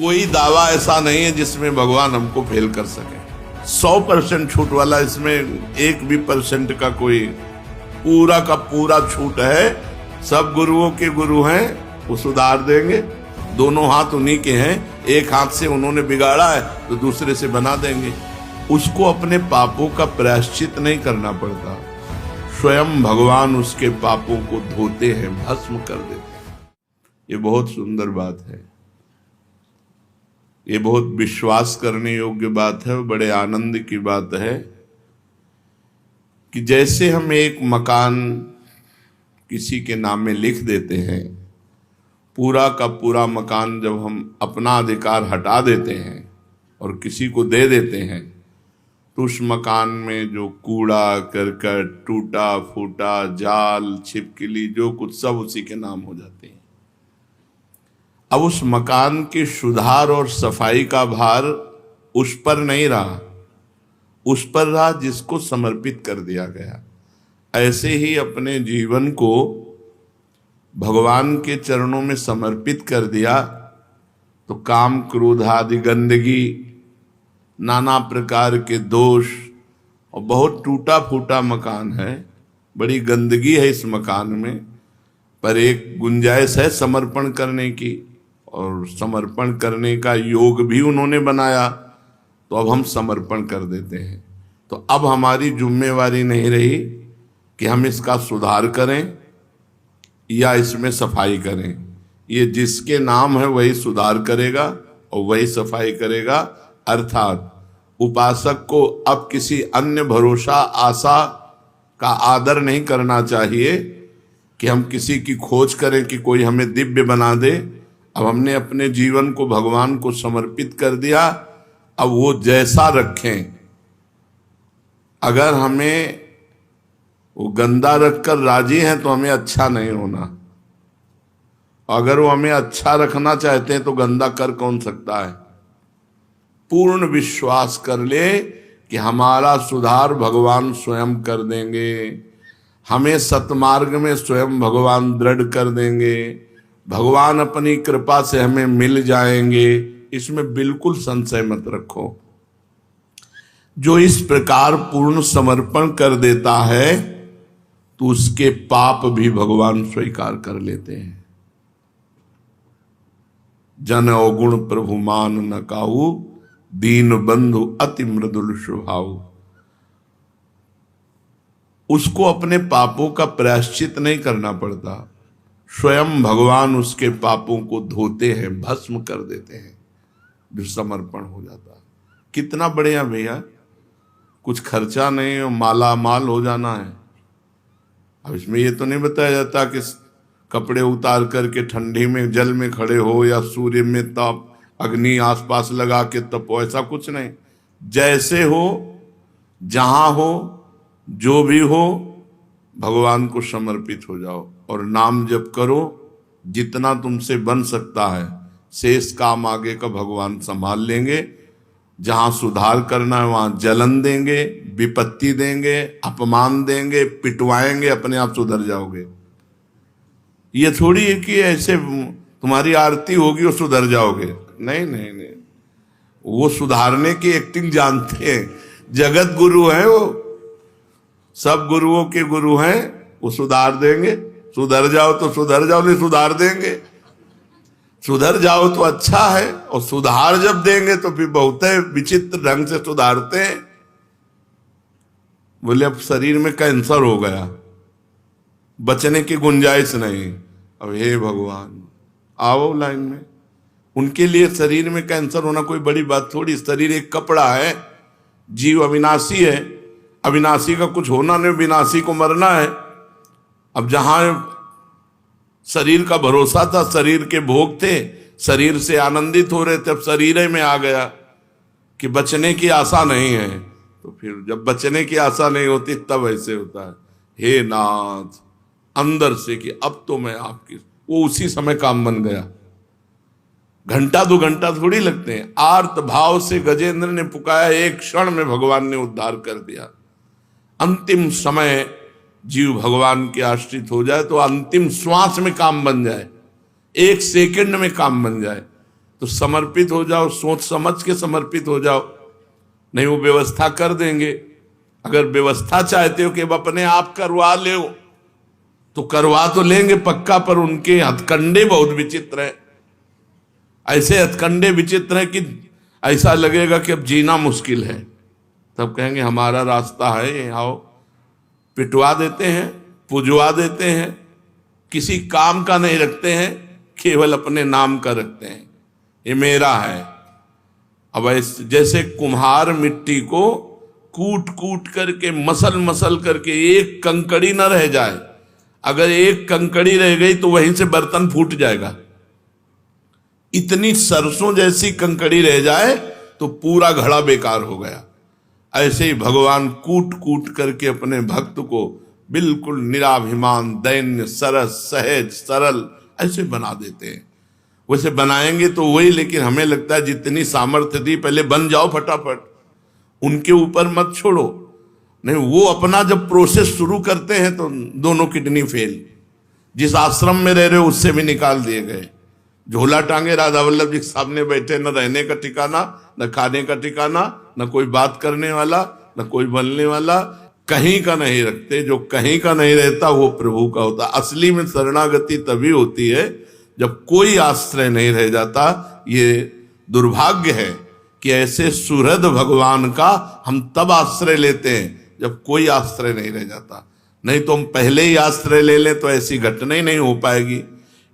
कोई दावा ऐसा नहीं है जिसमें भगवान हमको फेल कर सके। 100% छूट वाला, इसमें 1% का कोई पूरा का पूरा छूट है। सब गुरुओं के गुरु हैं, वो सुधार देंगे। दोनों हाथ उन्हीं के हैं, एक हाथ से उन्होंने बिगाड़ा है तो दूसरे से बना देंगे। उसको अपने पापों का प्रायश्चित नहीं करना पड़ता, स्वयं भगवान उसके पापों को धोते हैं, भस्म कर देते हैं। ये बहुत सुंदर बात है, ये बहुत विश्वास करने योग्य बात है, बड़े आनंद की बात है कि जैसे हम एक मकान किसी के नाम में लिख देते हैं, पूरा का पूरा मकान जब हम अपना अधिकार हटा देते हैं और किसी को दे देते हैं, तो उस मकान में जो कूड़ा करकट, टूटा फूटा, जाल, छिपकली, जो कुछ सब उसी के नाम हो जाते हैं। अब उस मकान के सुधार और सफाई का भार उस पर नहीं रहा, उस पर रहा जिसको समर्पित कर दिया गया। ऐसे ही अपने जीवन को भगवान के चरणों में समर्पित कर दिया तो काम, क्रोध आदि गंदगी, नाना प्रकार के दोष, और बहुत टूटा फूटा मकान है, बड़ी गंदगी है इस मकान में, पर एक गुंजाइश है समर्पण करने की, और समर्पण करने का योग भी उन्होंने बनाया, तो अब हम समर्पण कर देते हैं। तो अब हमारी जिम्मेवारी नहीं रही कि हम इसका सुधार करें या इसमें सफाई करें। ये जिसके नाम है वही सुधार करेगा और वही सफाई करेगा। अर्थात उपासक को अब किसी अन्य भरोसा, आशा का आदर नहीं करना चाहिए कि हम किसी की खोज करें कि कोई हमें दिव्य बना दे। अब हमने अपने जीवन को भगवान को समर्पित कर दिया, अब वो जैसा रखें। अगर हमें वो गंदा रखकर राजी हैं तो हमें अच्छा नहीं होना, अगर वो हमें अच्छा रखना चाहते हैं तो गंदा कर कौन सकता है। पूर्ण विश्वास कर ले कि हमारा सुधार भगवान स्वयं कर देंगे, हमें सतमार्ग में स्वयं भगवान दृढ़ कर देंगे, भगवान अपनी कृपा से हमें मिल जाएंगे, इसमें बिल्कुल संशय मत रखो। जो इस प्रकार पूर्ण समर्पण कर देता है तो उसके पाप भी भगवान स्वीकार कर लेते हैं। जन अवगुण प्रभु मान न काहू, दीन बंधु अति मृदुल स्वभाव। उसको अपने पापों का प्रायश्चित नहीं करना पड़ता, स्वयं भगवान उसके पापों को धोते हैं, भस्म कर देते हैं, जो समर्पण हो जाता है। कितना बढ़िया भैया, कुछ खर्चा नहीं और माला माल हो जाना है। अब इसमें ये तो नहीं बताया जाता कि कपड़े उतार करके ठंडी में जल में खड़े हो या सूर्य में तप, अग्नि आसपास लगा के तपो, ऐसा कुछ नहीं। जैसे हो, जहां हो, जो भी हो, भगवान को समर्पित हो जाओ और नाम जप करो। जितना तुमसे बन सकता है, शेष काम आगे का भगवान संभाल लेंगे। जहां सुधार करना है वहां जलन देंगे, विपत्ति देंगे, अपमान देंगे, पिटवाएंगे, अपने आप सुधर जाओगे। ये थोड़ी है कि ऐसे तुम्हारी आरती होगी और सुधर जाओगे। नहीं नहीं नहीं, वो सुधारने की एक्टिंग जानते हैं। जगत गुरु है वो, सब गुरुओं के गुरु हैं, वो सुधार देंगे। सुधर जाओ तो सुधर जाओ, नहीं सुधार देंगे। सुधर जाओ तो अच्छा है, और सुधार जब देंगे तो फिर बहुत विचित्र ढंग से सुधारते हैं। बोले अब शरीर में कैंसर हो गया, बचने की गुंजाइश नहीं। अब हे भगवान, आओ लाइन में। उनके लिए शरीर में कैंसर होना कोई बड़ी बात थोड़ी। शरीर एक कपड़ा है, जीव अविनाशी है, अविनाशी का कुछ होना नहीं, विनाशी को मरना है। अब जहां शरीर का भरोसा था, शरीर के भोग थे, शरीर से आनंदित हो रहे थे, अब शरीर में आ गया कि बचने की आशा नहीं है। तो फिर जब बचने की आशा नहीं होती तब ऐसे होता है, हे नाथ, अंदर से कि अब तो मैं आपकी, वो उसी समय काम बन गया। घंटा 2 घंटा थोड़ी लगते हैं। आर्त भाव से गजेंद्र ने पुकारा, एक क्षण में भगवान ने उद्धार कर दिया। अंतिम समय जीव भगवान के आश्रित हो जाए तो अंतिम श्वास में काम बन जाए, 1 सेकंड में काम बन जाए। तो समर्पित हो जाओ, सोच समझ के समर्पित हो जाओ, नहीं वो व्यवस्था कर देंगे। अगर व्यवस्था चाहते हो कि अब अपने आप करवा ले तो करवा तो लेंगे पक्का, पर उनके हथकंडे बहुत विचित्र है। ऐसे हथकंडे विचित्र है कि ऐसा लगेगा कि अब जीना मुश्किल है। तब कहेंगे हमारा रास्ता है, आओ। पिटवा देते हैं, पुजवा देते हैं, किसी काम का नहीं रखते हैं, केवल अपने नाम का रखते हैं, ये मेरा है। अब ऐसे जैसे कुम्हार मिट्टी को कूट कूट करके मसल मसल करके एक कंकड़ी न रह जाए, अगर एक कंकड़ी रह गई तो वहीं से बर्तन फूट जाएगा। इतनी सरसों जैसी कंकड़ी रह जाए तो पूरा घड़ा बेकार हो गया। ऐसे ही भगवान कूट कूट करके अपने भक्त को बिल्कुल निराभिमान, दैन्य, सरस, सहज, सरल ऐसे बना देते हैं। वैसे बनाएंगे तो वही, लेकिन हमें लगता है जितनी सामर्थ्य थी पहले बन जाओ फटाफट, उनके ऊपर मत छोड़ो। नहीं, वो अपना जब प्रोसेस शुरू करते हैं तो दोनों किडनी फेल। जिस आश्रम में रह रहे हो उससे भी निकाल दिए गए। झोला टांगे राधा वल्लभ जी सामने बैठे, न रहने का ठिकाना, न खाने का ठिकाना, न कोई बात करने वाला, न कोई बोलने वाला, कहीं का नहीं रखते। जो कहीं का नहीं रहता वो प्रभु का होता। असली में शरणागति तभी होती है जब कोई आश्रय नहीं रह जाता। ये दुर्भाग्य है कि ऐसे सुहृद भगवान का हम तब आश्रय लेते हैं जब कोई आश्रय नहीं रह जाता। नहीं तो हम पहले ही आश्रय ले लें तो ऐसी घटना ही नहीं हो पाएगी।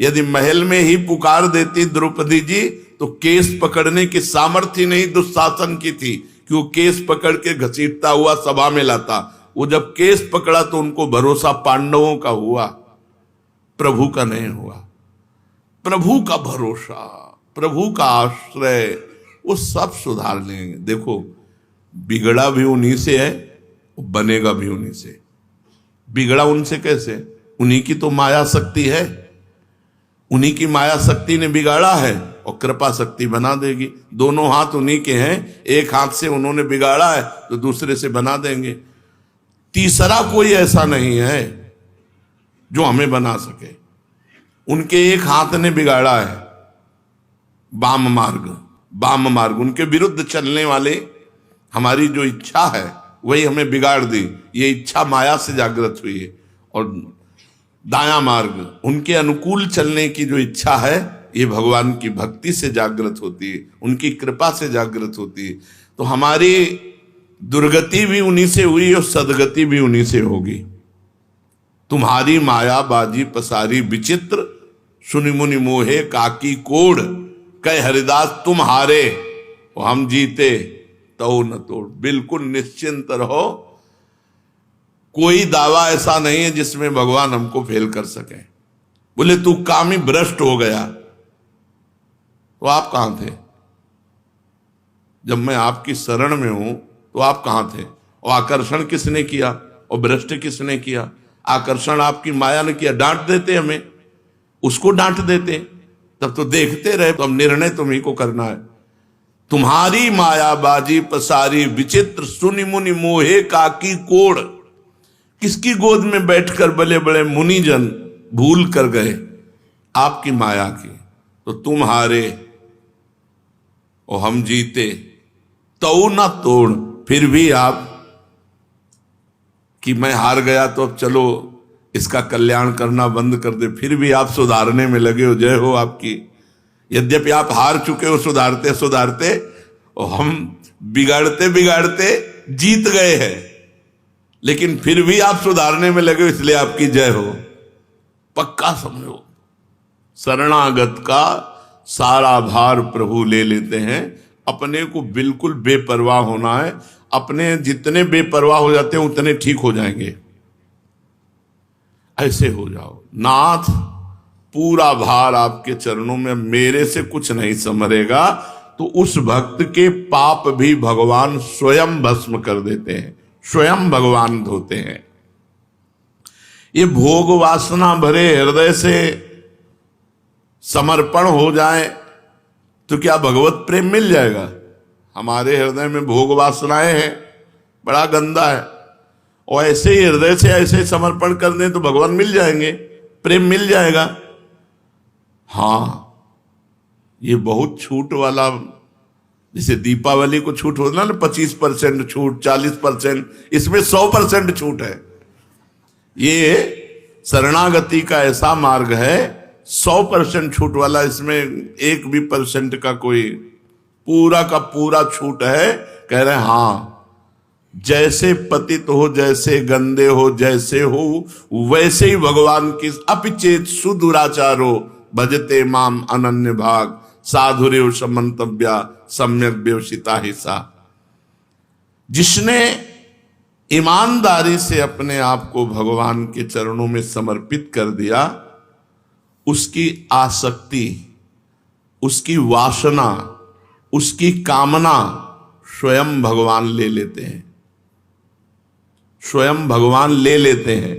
यदि महल में ही पुकार देती द्रौपदी जी तो केस पकड़ने की सामर्थ्य नहीं दुशासन की थी कि वो केस पकड़ के घसीटता हुआ सभा में लाता। वो जब केस पकड़ा तो उनको भरोसा पांडवों का हुआ, प्रभु का नहीं हुआ। प्रभु का भरोसा, प्रभु का आश्रय, वो सब सुधार लेंगे। देखो, बिगड़ा भी उन्हीं से है, बनेगा भी उन्हीं से। बिगड़ा उनसे कैसे? उन्हीं की तो माया शक्ति है, उन्हीं की माया शक्ति ने बिगाड़ा है और कृपा शक्ति बना देगी। दोनों हाथ उन्हीं के हैं, एक हाथ से उन्होंने बिगाड़ा है तो दूसरे से बना देंगे। तीसरा कोई ऐसा नहीं है जो हमें बना सके। उनके एक हाथ ने बिगाड़ा है, वाम मार्ग, उनके विरुद्ध चलने वाले हमारी जो इच्छा है वही हमें बिगाड़ दी। ये इच्छा माया से जागृत हुई है। और दाया मार्ग, उनके अनुकूल चलने की जो इच्छा है ये भगवान की भक्ति से जागृत होती है, उनकी कृपा से जागृत होती है। तो हमारी दुर्गति भी उन्हीं से हुई और सदगति भी उन्हीं से होगी। तुम्हारी माया बाजी पसारी विचित्र, सुनि मुनि मोहे काकी कोड़, कह हरिदास तुम हारे और हम जीते तो न तोड़। बिल्कुल निश्चिंत रहो, कोई दावा ऐसा नहीं है जिसमें भगवान हमको फेल कर सके। बोले तू कामी भ्रष्ट हो गया, तो आप कहां थे जब मैं आपकी शरण में हूं? तो आप कहां थे? और आकर्षण किसने किया और भ्रष्ट किसने किया? आकर्षण आपकी माया ने किया। डांट देते हमें, उसको डांट देते, तब तो देखते रहे। तो अब निर्णय तुम्ही को करना है। तुम्हारी माया बाजी पसारी विचित्र, सुनि मुनि मोहे काकी कोड़। किसकी गोद में बैठकर बड़े बड़े मुनिजन भूल कर गए आपकी माया की। तो तुम हारे और हम जीते तो ना तोड़। फिर भी आप कि मैं हार गया तो अब चलो इसका कल्याण करना बंद कर दे, फिर भी आप सुधारने में लगे हो। जय हो आपकी। यद्यपि आप हार चुके हो सुधारते सुधारते, और हम बिगाड़ते बिगाड़ते जीत गए हैं, लेकिन फिर भी आप सुधारने में लगे हो, इसलिए आपकी जय हो। पक्का समझो, शरणागत का सारा भार प्रभु ले लेते हैं। अपने को बिल्कुल बेपरवाह होना है। अपने जितने बेपरवाह हो जाते हैं उतने ठीक हो जाएंगे। ऐसे हो जाओ, नाथ पूरा भार आपके चरणों में, मेरे से कुछ नहीं संभरेगा। तो उस भक्त के पाप भी भगवान स्वयं भस्म कर देते हैं, स्वयं भगवान धोते हैं। ये भोग वासना भरे हृदय से समर्पण हो जाए तो क्या भगवत प्रेम मिल जाएगा? हमारे हृदय में भोग वासनाएं हैं, बड़ा गंदा है। और ऐसे ही हृदय से ऐसे समर्पण कर दें तो भगवान मिल जाएंगे, प्रेम मिल जाएगा। हाँ, ये बहुत छूट वाला, जैसे दीपावली को छूट होता ना 25% छूट, 40%, इसमें 100% छूट है। ये शरणागति का ऐसा मार्ग है 100% छूट वाला, इसमें 1% का कोई, पूरा का पूरा छूट है। कह रहे हैं हाँ, जैसे पतित हो, जैसे गंदे हो, जैसे हो वैसे ही भगवान की अपिचेत सुदुराचारो भजते माम अनन्य भाग साधुरेव समंतव्या सम्यक व्यवसिता ही सा। जिसने ईमानदारी से अपने आप को भगवान के चरणों में समर्पित कर दिया, उसकी आसक्ति, उसकी वासना, उसकी कामना स्वयं भगवान ले लेते हैं, स्वयं भगवान ले लेते हैं,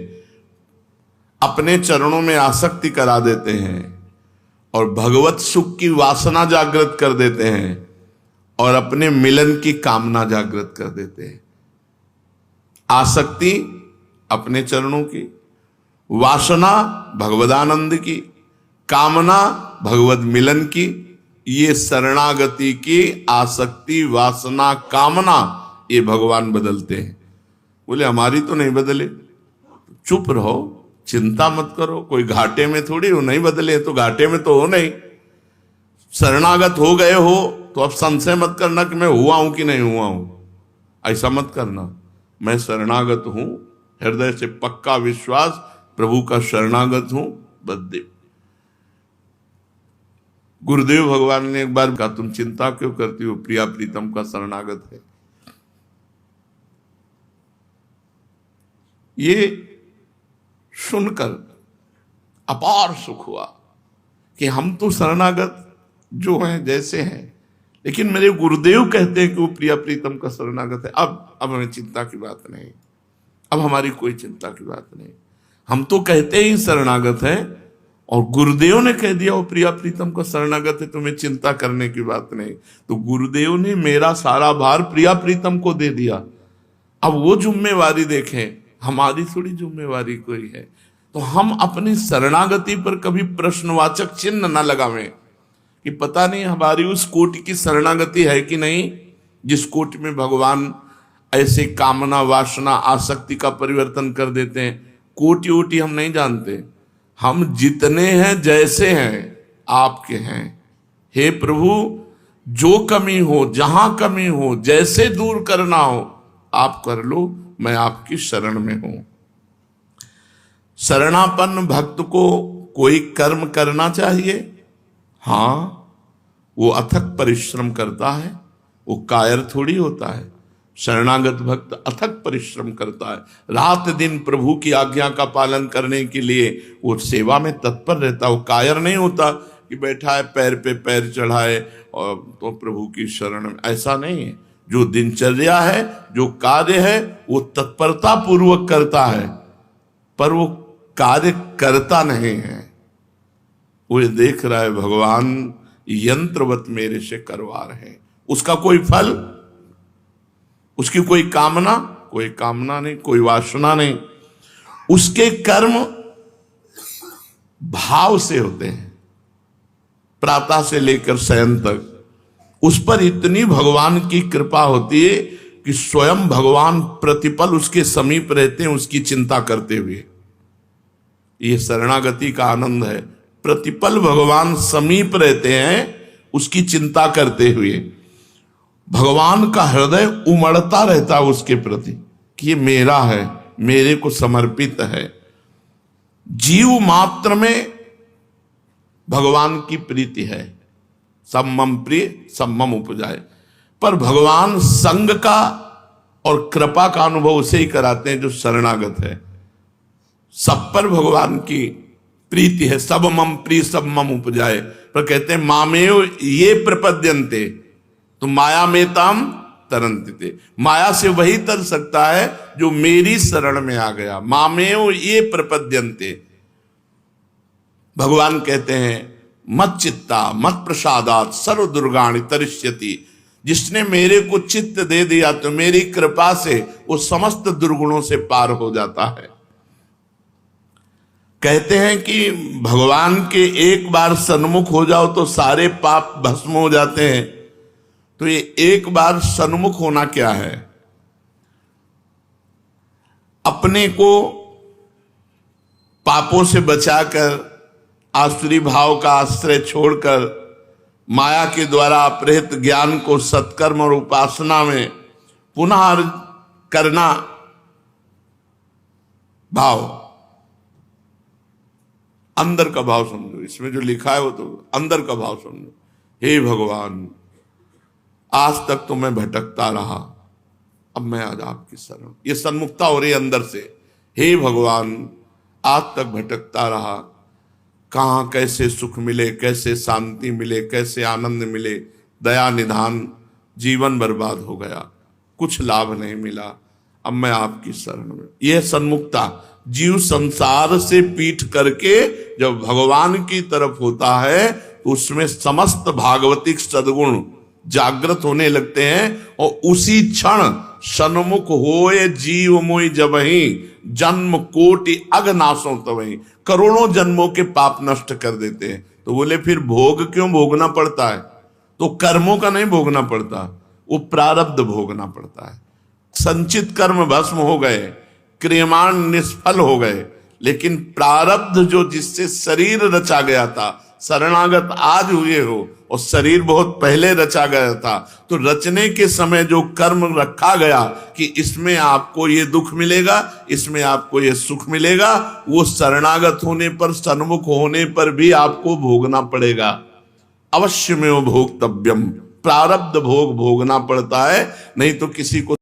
अपने चरणों में आसक्ति करा देते हैं और भगवत सुख की वासना जागृत कर देते हैं और अपने मिलन की कामना जागृत कर देते हैं। आसक्ति अपने चरणों की, वासना भगवदानंद की, कामना भगवत मिलन की। ये शरणागति की आसक्ति, वासना, कामना ये भगवान बदलते हैं। बोले हमारी तो नहीं बदले, चुप रहो, चिंता मत करो, कोई घाटे में थोड़ी हो, नहीं बदले तो घाटे में तो हो नहीं। शरणागत हो गए हो तो अब संशय मत करना कि मैं हुआ हूं कि नहीं हुआ हूं, ऐसा मत करना। मैं शरणागत हूं, हृदय से पक्का विश्वास, प्रभु का शरणागत हूं। बददेव गुरुदेव भगवान ने एक बार कहा, तुम चिंता क्यों करती हो, प्रिया प्रीतम का शरणागत है। ये सुनकर अपार सुख हुआ कि हम तो शरणागत जो हैं जैसे हैं, लेकिन मेरे गुरुदेव कहते हैं कि वो प्रिया प्रीतम का शरणागत है। अब हमें चिंता की बात नहीं, अब हमारी कोई चिंता की बात नहीं। हम तो कहते ही शरणागत हैं और गुरुदेव ने कह दिया वो प्रिया प्रीतम का शरणागत है, तुम्हें चिंता करने की बात नहीं। तो गुरुदेव ने मेरा सारा भार प्रिया प्रीतम को दे दिया। अब वो जिम्मेवारी देखें, हमारी थोड़ी जिम्मेवारी कोई है। तो हम अपनी शरणागति पर कभी प्रश्नवाचक चिन्ह न लगावें कि पता नहीं हमारी उस कोटि की शरणागति है कि नहीं, जिस कोटि में भगवान ऐसे कामना, वासना, आसक्ति का परिवर्तन कर देते हैं। कोटि वोटि हम नहीं जानते, हम जितने हैं जैसे हैं आपके हैं। हे प्रभु, जो कमी हो, जहां कमी हो, जैसे दूर करना हो आप कर लो, मैं आपकी शरण में हूं। शरणापन्न भक्त को कोई कर्म करना चाहिए, हां, वो अथक परिश्रम करता है, वो कायर थोड़ी होता है। शरणागत भक्त अथक परिश्रम करता है, रात दिन प्रभु की आज्ञा का पालन करने के लिए वो सेवा में तत्पर रहता है। वो कायर नहीं होता कि बैठा है पैर पे पैर चढ़ाए और तो प्रभु की शरण में, ऐसा नहीं है। जो दिनचर्या है, जो कार्य है, वो तत्परता पूर्वक करता है, पर वो कार्य करता नहीं है। वो ये देख रहा है भगवान यंत्रवत मेरे से करवा रहे हैं, उसका कोई फल, उसकी कोई कामना नहीं, कोई वासना नहीं। उसके कर्म भाव से होते हैं, प्रातः से लेकर शयन तक। उस पर इतनी भगवान की कृपा होती है कि स्वयं भगवान प्रतिपल उसके समीप रहते हैं, उसकी चिंता करते हुए। ये शरणागति का आनंद है, प्रतिपल भगवान समीप रहते हैं उसकी चिंता करते हुए। भगवान का हृदय उमड़ता रहता है उसके प्रति कि ये मेरा है, मेरे को समर्पित है। जीव मात्र में भगवान की प्रीति है, सब मम प्रिय सब मम उपजाए। पर भगवान संग का और कृपा का अनुभव उसे ही कराते हैं जो शरणागत है। सब पर भगवान की प्रीति है, सब मम प्रिय सब मम उपजाए। पर कहते हैं मामेव ये प्रपद्यन्ते, तो माया में ताम तरंते। माया से वही तर सकता है जो मेरी शरण में आ गया। मामेव ये प्रपद्यन्ते, भगवान कहते हैं मत चित्ता मत प्रसादात सर्व दुर्गाणि तरिष्यति। जिसने मेरे को चित्त दे दिया तो मेरी कृपा से वो समस्त दुर्गुणों से पार हो जाता है। कहते हैं कि भगवान के एक बार सन्मुख हो जाओ तो सारे पाप भस्म हो जाते हैं। तो ये एक बार सन्मुख होना क्या है? अपने को पापों से बचाकर, आसुरी भाव का आश्रय छोड़कर, माया के द्वारा अपहृत ज्ञान को सत्कर्म और उपासना में पुनः करना भाव, अंदर का भाव समझो। इसमें जो लिखा है वो तो अंदर का भाव समझो। हे भगवान, आज तक तो मैं भटकता रहा, अब मैं आज आपकी शरण। ये सन्मुखता हो रही अंदर से। हे भगवान, आज तक भटकता रहा, कहाँ कैसे सुख मिले, कैसे शांति मिले, कैसे आनंद मिले, दया निधान, जीवन बर्बाद हो गया, कुछ लाभ नहीं मिला, अब मैं आपकी शरण में। यह सन्मुखता। जीव संसार से पीठ करके जब भगवान की तरफ होता है तो उसमें समस्त भागवतिक सद्गुण जागृत होने लगते हैं, और उसी क्षण सन्मुख होए जीव मोई जबहि, जन्म कोटि अगनाशों तवहि। करोड़ों जन्मों के पाप नष्ट कर देते हैं। तो बोले फिर भोग क्यों भोगना पड़ता है? तो कर्मों का नहीं भोगना पड़ता, वो प्रारब्ध भोगना पड़ता है। संचित कर्म भस्म हो गए, क्रियमाण निष्फल हो गए, लेकिन प्रारब्ध जो जिससे शरीर रचा गया था, शरणागत आज हुए हो और शरीर बहुत पहले रचा गया था, तो रचने के समय जो कर्म रखा गया कि इसमें आपको ये दुख मिलेगा, इसमें आपको ये सुख मिलेगा, वो शरणागत होने पर, सन्मुख होने पर भी आपको भोगना पड़ेगा। अवश्य में वो भोक्तव्यम, प्रारब्ध भोग भोगना पड़ता है, नहीं तो किसी को